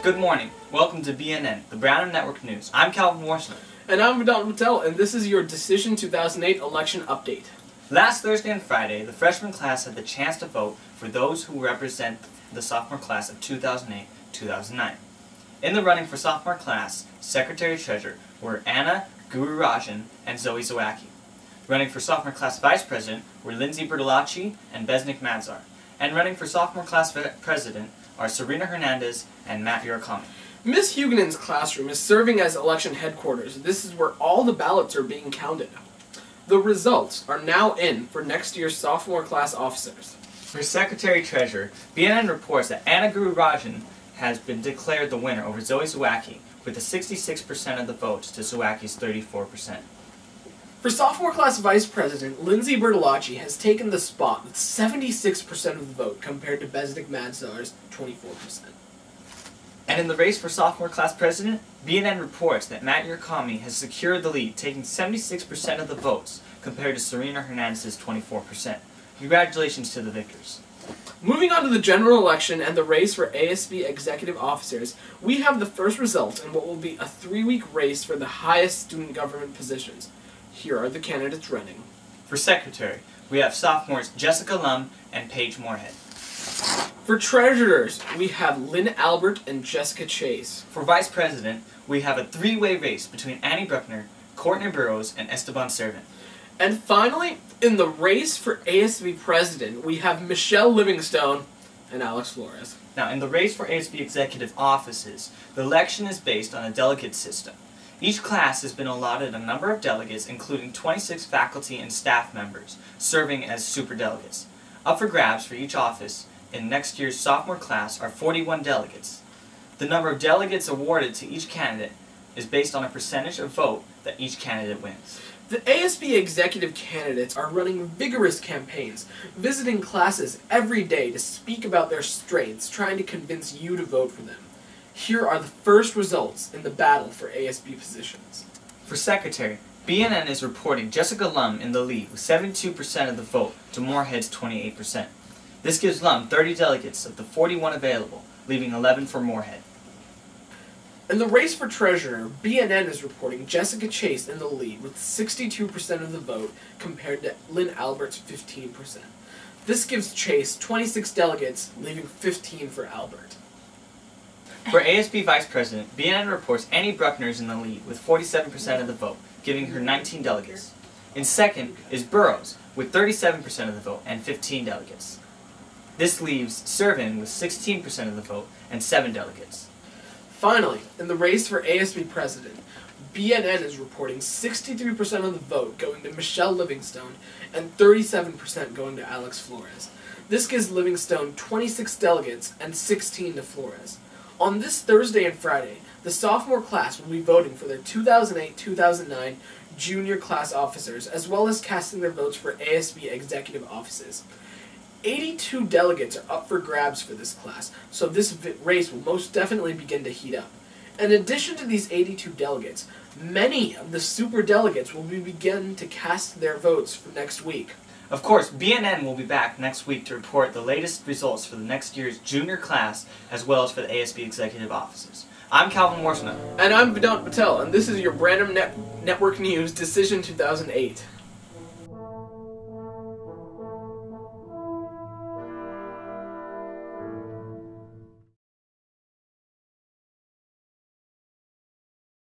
Good morning. Welcome to BNN, the Branham Network News. I'm Calvin Warsman. And I'm Branham Election, and this is your Decision 2008 election update. Last Thursday and Friday, the freshman class had the chance to vote for those who represent the sophomore class of 2008-2009. In the running for sophomore class, Secretary-Treasurer were Anna Gururajan and Zoe Zawacki. Running for sophomore class vice president were Lindsay Bertolacci and Besnik Madzar. And running for sophomore class president are Serena Hernandez and Matt Urakami. Miss Huguenin's classroom is serving as election headquarters. This is where all the ballots are being counted. The results are now in for next year's sophomore class officers. For Secretary-Treasurer, BNN reports that Anna Gururajan has been declared the winner over Zoe Zawacki with a 66% of the votes to Zawacki's 34%. For sophomore class vice president, Lindsay Bertolacci has taken the spot with 76% of the vote compared to Besnik Madzar's 24%. And in the race for sophomore class president, BNN reports that Matt Urakami has secured the lead, taking 76% of the votes compared to Serena Hernandez's 24%. Congratulations to the victors. Moving on to the general election and the race for ASB executive officers, we have the first result in what will be a 3-week race for the highest student government positions. Here are the candidates running. For secretary, we have sophomores Jessica Lum and Paige Moorhead. For treasurers, we have Lynn Albert and Jessica Chase. For vice president, we have a 3-way race between Annie Bruckner, Courtney Burrows, and Esteban Servant. And finally, in the race for ASB president, we have Michelle Livingstone and Alex Flores. Now, in the race for ASB executive offices, the election is based on a delegate system. Each class has been allotted a number of delegates, including 26 faculty and staff members, serving as superdelegates. Up for grabs for each office in next year's sophomore class are 41 delegates. The number of delegates awarded to each candidate is based on a percentage of vote that each candidate wins. The ASB executive candidates are running vigorous campaigns, visiting classes every day to speak about their strengths, trying to convince you to vote for them. Here are the first results in the battle for ASB positions. For secretary, BNN is reporting Jessica Lum in the lead with 72% of the vote to Moorhead's 28%. This gives Lum 30 delegates of the 41 available, leaving 11 for Moorhead. In the race for treasurer, BNN is reporting Jessica Chase in the lead with 62% of the vote compared to Lynn Albert's 15%. This gives Chase 26 delegates, leaving 15 for Albert. For ASB Vice President, BNN reports Annie Bruckner is in the lead with 47% of the vote, giving her 19 delegates. In second is Burrows with 37% of the vote and 15 delegates. This leaves Servin with 16% of the vote and 7 delegates. Finally, in the race for ASB president, BNN is reporting 63% of the vote going to Michelle Livingstone and 37% going to Alex Flores. This gives Livingstone 26 delegates and 16 to Flores. On this Thursday and Friday, the sophomore class will be voting for their 2008-2009 junior class officers, as well as casting their votes for ASB executive offices. 82 delegates are up for grabs for this class, so this race will most definitely begin to heat up. In addition to these 82 delegates, many of the superdelegates will begin to cast their votes for next week. Of course, BNN will be back next week to report the latest results for the next year's junior class, as well as for the ASB executive offices. I'm Calvin Warsman. And I'm Vedant Patel, and this is your Branham Network News Decision 2008.